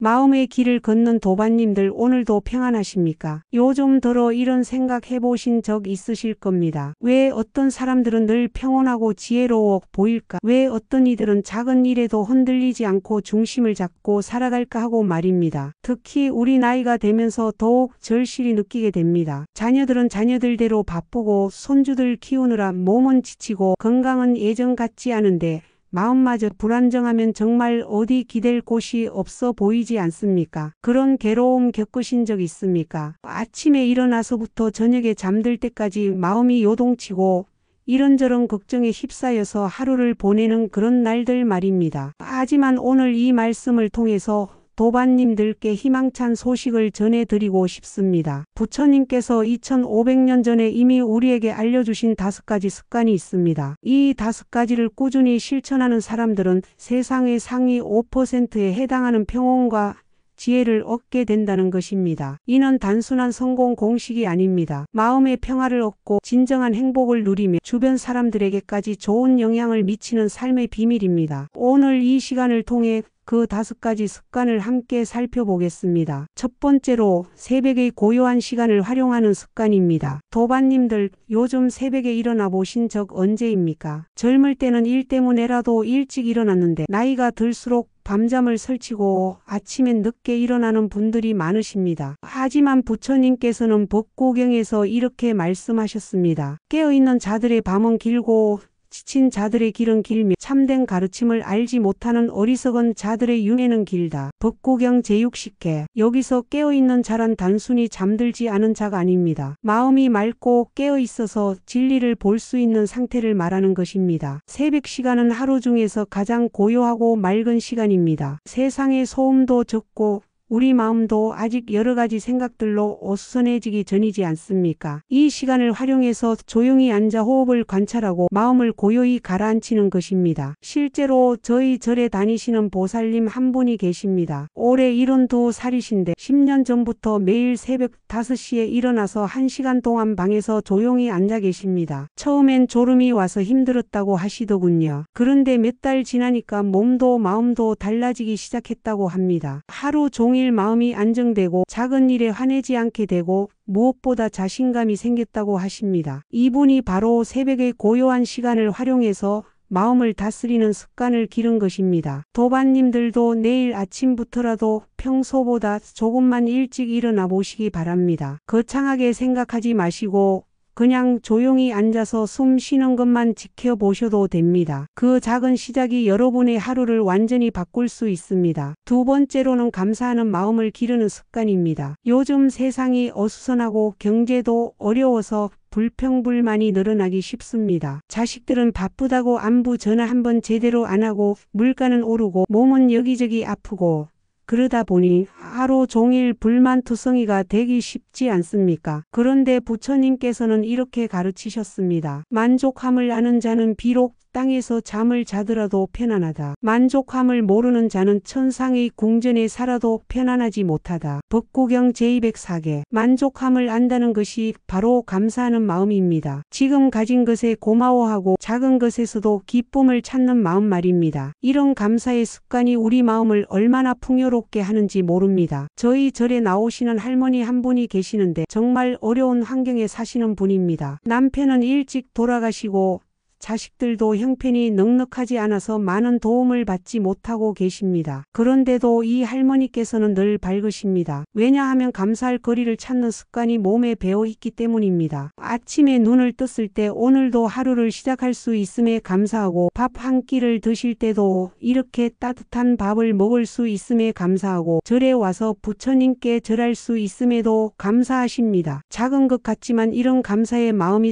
마음의 길을 걷는 도반님들 오늘도 평안하십니까? 요즘 들어 이런 생각 해보신 적 있으실 겁니다. 왜 어떤 사람들은 늘 평온하고 지혜로워 보일까? 왜 어떤 이들은 작은 일에도 흔들리지 않고 중심을 잡고 살아갈까 하고 말입니다. 특히 우리 나이가 되면서 더욱 절실히 느끼게 됩니다. 자녀들은 자녀들대로 바쁘고 손주들 키우느라 몸은 지치고 건강은 예전 같지 않은데 마음마저 불안정하면 정말 어디 기댈 곳이 없어 보이지 않습니까? 그런 괴로움 겪으신 적 있습니까? 아침에 일어나서부터 저녁에 잠들 때까지 마음이 요동치고 이런저런 걱정에 휩싸여서 하루를 보내는 그런 날들 말입니다. 하지만 오늘 이 말씀을 통해서 도반님들께 희망찬 소식을 전해드리고 싶습니다. 부처님께서 2500년 전에 이미 우리에게 알려주신 5가지 습관이 있습니다. 이 5가지를 꾸준히 실천하는 사람들은 세상의 상위 5%에 해당하는 평온과 지혜를 얻게 된다는 것입니다. 이는 단순한 성공 공식이 아닙니다. 마음의 평화를 얻고 진정한 행복을 누리며 주변 사람들에게까지 좋은 영향을 미치는 삶의 비밀입니다. 오늘 이 시간을 통해 그 5가지 습관을 함께 살펴보겠습니다. 첫 번째로 새벽의 고요한 시간을 활용하는 습관입니다. 도반님들 요즘 새벽에 일어나 보신 적 언제입니까? 젊을 때는 일 때문에라도 일찍 일어났는데 나이가 들수록 밤잠을 설치고 아침엔 늦게 일어나는 분들이 많으십니다. 하지만 부처님께서는 법고경에서 이렇게 말씀하셨습니다. 깨어있는 자들의 밤은 길고 지친 자들의 길은 길며 참된 가르침을 알지 못하는 어리석은 자들의 윤회는 길다. 법고경 제60회. 여기서 깨어있는 자란 단순히 잠들지 않은 자가 아닙니다. 마음이 맑고 깨어있어서 진리를 볼 수 있는 상태를 말하는 것입니다. 새벽 시간은 하루 중에서 가장 고요하고 맑은 시간입니다. 세상의 소음도 적고 우리 마음도 아직 여러 가지 생각들로 어수선해지기 전이지 않습니까? 이 시간을 활용해서 조용히 앉아 호흡을 관찰하고 마음을 고요히 가라앉히는 것입니다. 실제로 저희 절에 다니시는 보살님 한 분이 계십니다. 올해 72살이신데 10년 전부터 매일 새벽 5시에 일어나서 1시간 동안 방에서 조용히 앉아 계십니다. 처음엔 졸음이 와서 힘들었다고 하시더군요. 그런데 몇 달 지나니까 몸도 마음도 달라지기 시작했다고 합니다. 하루 종일 마음이 안정되고 작은 일에 화내지 않게 되고 무엇보다 자신감이 생겼다고 하십니다. 이분이 바로 새벽의 고요한 시간을 활용해서 마음을 다스리는 습관을 기른 것입니다. 도반님들도 내일 아침부터라도 평소보다 조금만 일찍 일어나 보시기 바랍니다. 거창하게 생각하지 마시고 그냥 조용히 앉아서 숨 쉬는 것만 지켜보셔도 됩니다. 그 작은 시작이 여러분의 하루를 완전히 바꿀 수 있습니다. 두 번째로는 감사하는 마음을 기르는 습관입니다. 요즘 세상이 어수선하고 경제도 어려워서 불평불만이 늘어나기 쉽습니다. 자식들은 바쁘다고 안부 전화 한번 제대로 안 하고 물가는 오르고 몸은 여기저기 아프고 그러다 보니 하루 종일 불만투성이가 되기 쉽지 않습니까? 그런데 부처님께서는 이렇게 가르치셨습니다. 만족함을 아는 자는 비록 땅에서 잠을 자더라도 편안하다. 만족함을 모르는 자는 천상의 궁전에 살아도 편안하지 못하다. 법고경 제204개. 만족함을 안다는 것이 바로 감사하는 마음입니다. 지금 가진 것에 고마워하고 작은 것에서도 기쁨을 찾는 마음 말입니다. 이런 감사의 습관이 우리 마음을 얼마나 풍요롭게 하는지 모릅니다. 저희 절에 나오시는 할머니 한 분이 계시는데 정말 어려운 환경에 사시는 분입니다. 남편은 일찍 돌아가시고 자식들도 형편이 넉넉하지 않아서 많은 도움을 받지 못하고 계십니다. 그런데도 이 할머니께서는 늘 밝으십니다. 왜냐하면 감사할 거리를 찾는 습관이 몸에 배어 있기 때문입니다. 아침에 눈을 떴을 때 오늘도 하루를 시작할 수 있음에 감사하고 밥 한 끼를 드실 때도 이렇게 따뜻한 밥을 먹을 수 있음에 감사하고 절에 와서 부처님께 절할 수 있음에도 감사하십니다. 작은 것 같지만 이런 감사의 마음이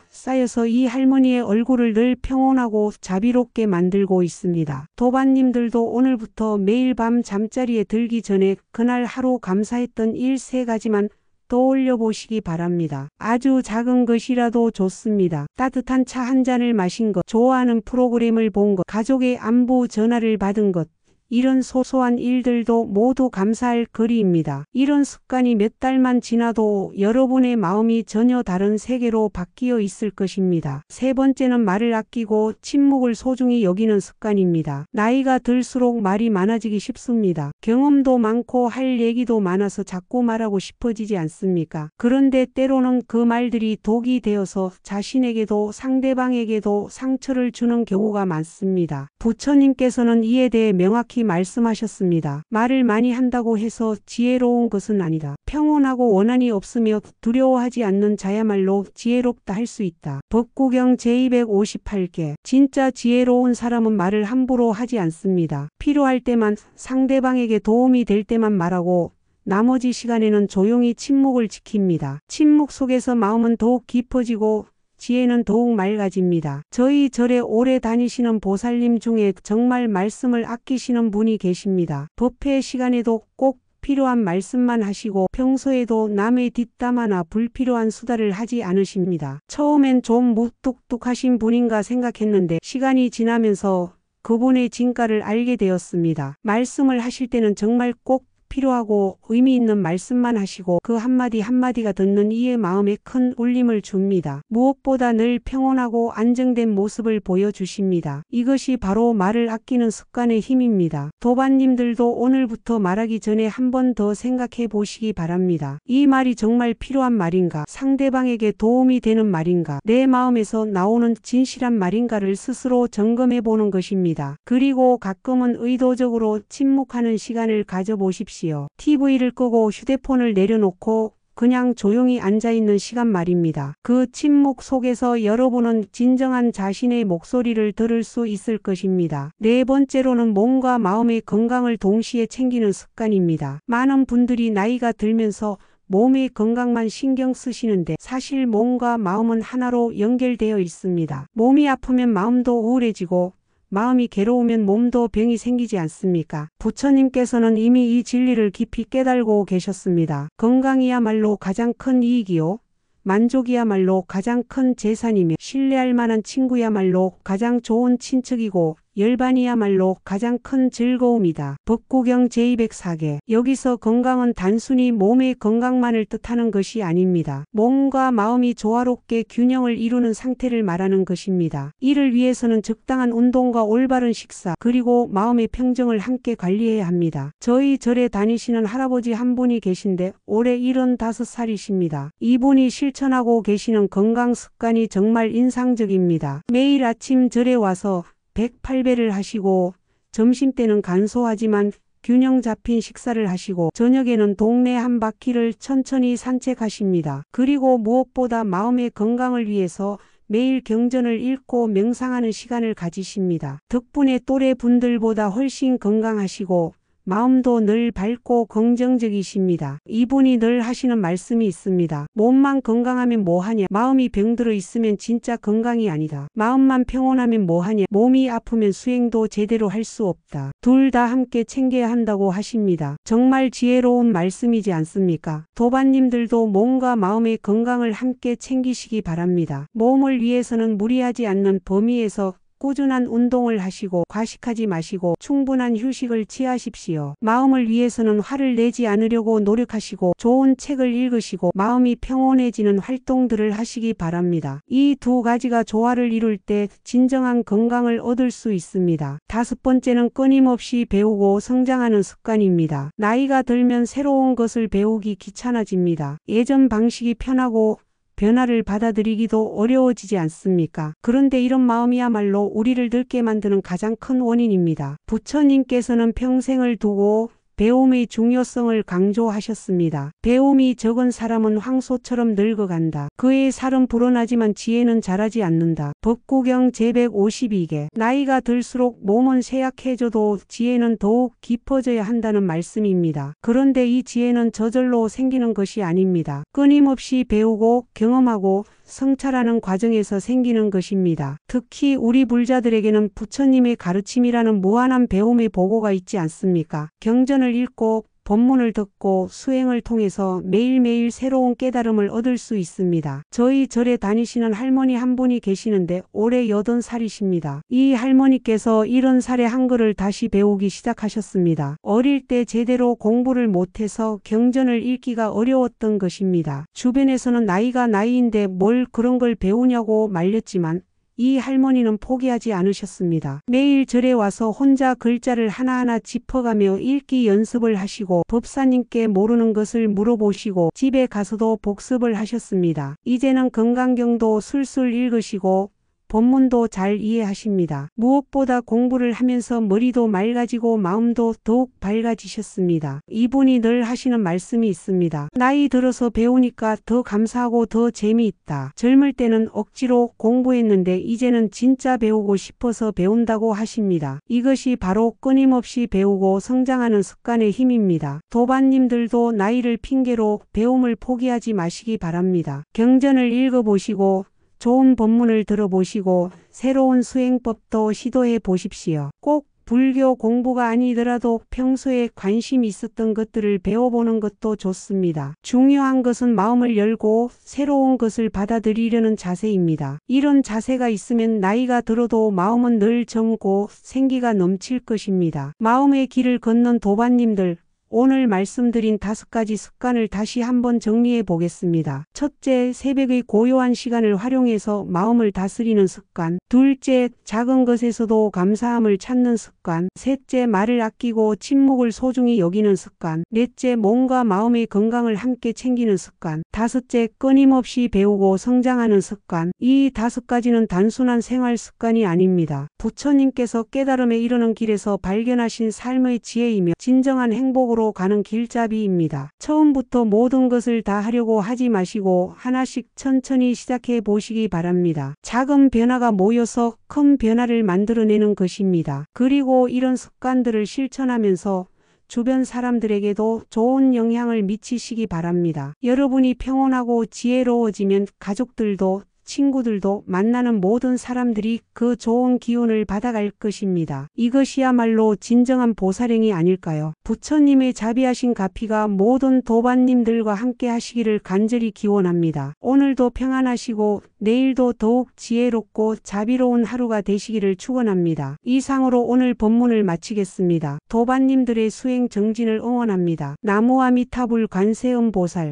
쌓여서 이 할머니의 얼굴을 늘 평온하고 자비롭게 만들고 있습니다. 도반님들도 오늘부터 매일 밤 잠자리에 들기 전에 그날 하루 감사했던 일 3가지만 떠올려 보시기 바랍니다. 아주 작은 것이라도 좋습니다. 따뜻한 차 한 잔을 마신 것, 좋아하는 프로그램을 본 것, 가족의 안부 전화를 받은 것, 이런 소소한 일들도 모두 감사할 거리입니다. 이런 습관이 몇 달만 지나도 여러분의 마음이 전혀 다른 세계로 바뀌어 있을 것입니다. 세 번째는 말을 아끼고 침묵을 소중히 여기는 습관입니다. 나이가 들수록 말이 많아지기 쉽습니다. 경험도 많고 할 얘기도 많아서 자꾸 말하고 싶어지지 않습니까? 그런데 때로는 그 말들이 독이 되어서 자신에게도 상대방에게도 상처를 주는 경우가 많습니다. 부처님께서는 이에 대해 명확히 말씀하셨습니다. 말을 많이 한다고 해서 지혜로운 것은 아니다. 평온하고 원한이 없으며 두려워하지 않는 자야말로 지혜롭다 할 수 있다. 법구경 제258개. 진짜 지혜로운 사람은 말을 함부로 하지 않습니다. 필요할 때만, 상대방에게 도움이 될 때만 말하고 나머지 시간에는 조용히 침묵을 지킵니다. 침묵 속에서 마음은 더욱 깊어지고 지혜는 더욱 맑아집니다. 저희 절에 오래 다니시는 보살님 중에 정말 말씀을 아끼시는 분이 계십니다. 법회 시간에도 꼭 필요한 말씀만 하시고 평소에도 남의 뒷담화나 불필요한 수다를 하지 않으십니다. 처음엔 좀 무뚝뚝하신 분인가 생각했는데 시간이 지나면서 그분의 진가를 알게 되었습니다. 말씀을 하실 때는 정말 꼭 필요하고 의미 있는 말씀만 하시고 그 한마디 한마디가 듣는 이의 마음에 큰 울림을 줍니다. 무엇보다 늘 평온하고 안정된 모습을 보여주십니다. 이것이 바로 말을 아끼는 습관의 힘입니다. 도반님들도 오늘부터 말하기 전에 한 번 더 생각해 보시기 바랍니다. 이 말이 정말 필요한 말인가? 상대방에게 도움이 되는 말인가? 내 마음에서 나오는 진실한 말인가를 스스로 점검해 보는 것입니다. 그리고 가끔은 의도적으로 침묵하는 시간을 가져보십시오. TV를 끄고 휴대폰을 내려놓고 그냥 조용히 앉아있는 시간 말입니다. 그 침묵 속에서 여러분은 진정한 자신의 목소리를 들을 수 있을 것입니다. 네 번째로는 몸과 마음의 건강을 동시에 챙기는 습관입니다. 많은 분들이 나이가 들면서 몸의 건강만 신경 쓰시는데 사실 몸과 마음은 하나로 연결되어 있습니다. 몸이 아프면 마음도 우울해지고 마음이 괴로우면 몸도 병이 생기지 않습니까? 부처님께서는 이미 이 진리를 깊이 깨달고 계셨습니다. 건강이야말로 가장 큰 이익이요. 만족이야말로 가장 큰 재산이며 신뢰할 만한 친구야말로 가장 좋은 친척이고 열반이야말로 가장 큰 즐거움이다. 법구경 제204개. 여기서 건강은 단순히 몸의 건강만을 뜻하는 것이 아닙니다. 몸과 마음이 조화롭게 균형을 이루는 상태를 말하는 것입니다. 이를 위해서는 적당한 운동과 올바른 식사 그리고 마음의 평정을 함께 관리해야 합니다. 저희 절에 다니시는 할아버지 한 분이 계신데 올해 75살이십니다. 이분이 실천하고 계시는 건강 습관이 정말 인상적입니다. 매일 아침 절에 와서 108배를 하시고 점심때는 간소하지만 균형 잡힌 식사를 하시고 저녁에는 동네 한 바퀴를 천천히 산책하십니다. 그리고 무엇보다 마음의 건강을 위해서 매일 경전을 읽고 명상하는 시간을 가지십니다. 덕분에 또래 분들보다 훨씬 건강하시고 마음도 늘 밝고 긍정적이십니다. 이분이 늘 하시는 말씀이 있습니다. 몸만 건강하면 뭐하냐? 마음이 병들어 있으면 진짜 건강이 아니다. 마음만 평온하면 뭐하냐? 몸이 아프면 수행도 제대로 할 수 없다. 둘 다 함께 챙겨야 한다고 하십니다. 정말 지혜로운 말씀이지 않습니까? 도반님들도 몸과 마음의 건강을 함께 챙기시기 바랍니다. 몸을 위해서는 무리하지 않는 범위에서 꾸준한 운동을 하시고 과식하지 마시고 충분한 휴식을 취하십시오. 마음을 위해서는 화를 내지 않으려고 노력하시고 좋은 책을 읽으시고 마음이 평온해지는 활동들을 하시기 바랍니다. 이 두 가지가 조화를 이룰 때 진정한 건강을 얻을 수 있습니다. 다섯 번째는 끊임없이 배우고 성장하는 습관입니다. 나이가 들면 새로운 것을 배우기 귀찮아집니다. 예전 방식이 편하고 변화를 받아들이기도 어려워지지 않습니까? 그런데 이런 마음이야말로 우리를 늙게 만드는 가장 큰 원인입니다. 부처님께서는 평생을 두고 배움의 중요성을 강조하셨습니다. 배움이 적은 사람은 황소처럼 늙어간다. 그의 살은 불어나지만 지혜는 자라지 않는다. 법구경 제152개. 나이가 들수록 몸은 쇠약해져도 지혜는 더욱 깊어져야 한다는 말씀입니다. 그런데 이 지혜는 저절로 생기는 것이 아닙니다. 끊임없이 배우고 경험하고 성찰하는 과정에서 생기는 것입니다. 특히 우리 불자들에게는 부처님의 가르침이라는 무한한 배움의 보고가 있지 않습니까? 경전을 읽고 법문을 듣고 수행을 통해서 매일매일 새로운 깨달음을 얻을 수 있습니다. 저희 절에 다니시는 할머니 한 분이 계시는데 올해 80살이십니다. 이 할머니께서 70살에 한글을 다시 배우기 시작하셨습니다. 어릴 때 제대로 공부를 못해서 경전을 읽기가 어려웠던 것입니다. 주변에서는 나이가 나이인데 뭘 그런 걸 배우냐고 말렸지만 이 할머니는 포기하지 않으셨습니다. 매일 절에 와서 혼자 글자를 하나하나 짚어가며 읽기 연습을 하시고 법사님께 모르는 것을 물어보시고 집에 가서도 복습을 하셨습니다. 이제는 건강경도 술술 읽으시고 법문도 잘 이해하십니다. 무엇보다 공부를 하면서 머리도 맑아지고 마음도 더욱 밝아지셨습니다. 이분이 늘 하시는 말씀이 있습니다. 나이 들어서 배우니까 더 감사하고 더 재미있다. 젊을 때는 억지로 공부했는데 이제는 진짜 배우고 싶어서 배운다고 하십니다. 이것이 바로 끊임없이 배우고 성장하는 습관의 힘입니다. 도반님들도 나이를 핑계로 배움을 포기하지 마시기 바랍니다. 경전을 읽어보시고 좋은 법문을 들어보시고 새로운 수행법도 시도해 보십시오. 꼭 불교 공부가 아니더라도 평소에 관심 있었던 것들을 배워보는 것도 좋습니다. 중요한 것은 마음을 열고 새로운 것을 받아들이려는 자세입니다. 이런 자세가 있으면 나이가 들어도 마음은 늘 젊고 생기가 넘칠 것입니다. 마음의 길을 걷는 도반님들, 오늘 말씀드린 5가지 습관을 다시 한번 정리해 보겠습니다. 첫째, 새벽의 고요한 시간을 활용해서 마음을 다스리는 습관. 둘째, 작은 것에서도 감사함을 찾는 습관. 셋째, 말을 아끼고 침묵을 소중히 여기는 습관. 넷째, 몸과 마음의 건강을 함께 챙기는 습관. 다섯째, 끊임없이 배우고 성장하는 습관. 이 5가지는 단순한 생활 습관이 아닙니다. 부처님께서 깨달음에 이르는 길에서 발견하신 삶의 지혜이며 진정한 행복으로 가는 길잡이입니다. 처음부터 모든 것을 다 하려고 하지 마시고 하나씩 천천히 시작해 보시기 바랍니다. 작은 변화가 모여서 큰 변화를 만들어내는 것입니다. 그리고 이런 습관들을 실천하면서 주변 사람들에게도 좋은 영향을 미치시기 바랍니다. 여러분이 평온하고 지혜로워지면 가족들도 친구들도 만나는 모든 사람들이 그 좋은 기운을 받아갈 것입니다. 이것이야말로 진정한 보살행이 아닐까요? 부처님의 자비하신 가피가 모든 도반님들과 함께 하시기를 간절히 기원합니다. 오늘도 평안하시고 내일도 더욱 지혜롭고 자비로운 하루가 되시기를 축원합니다. 이상으로 오늘 법문을 마치겠습니다. 도반님들의 수행 정진을 응원합니다. 나무아미타불 관세음보살.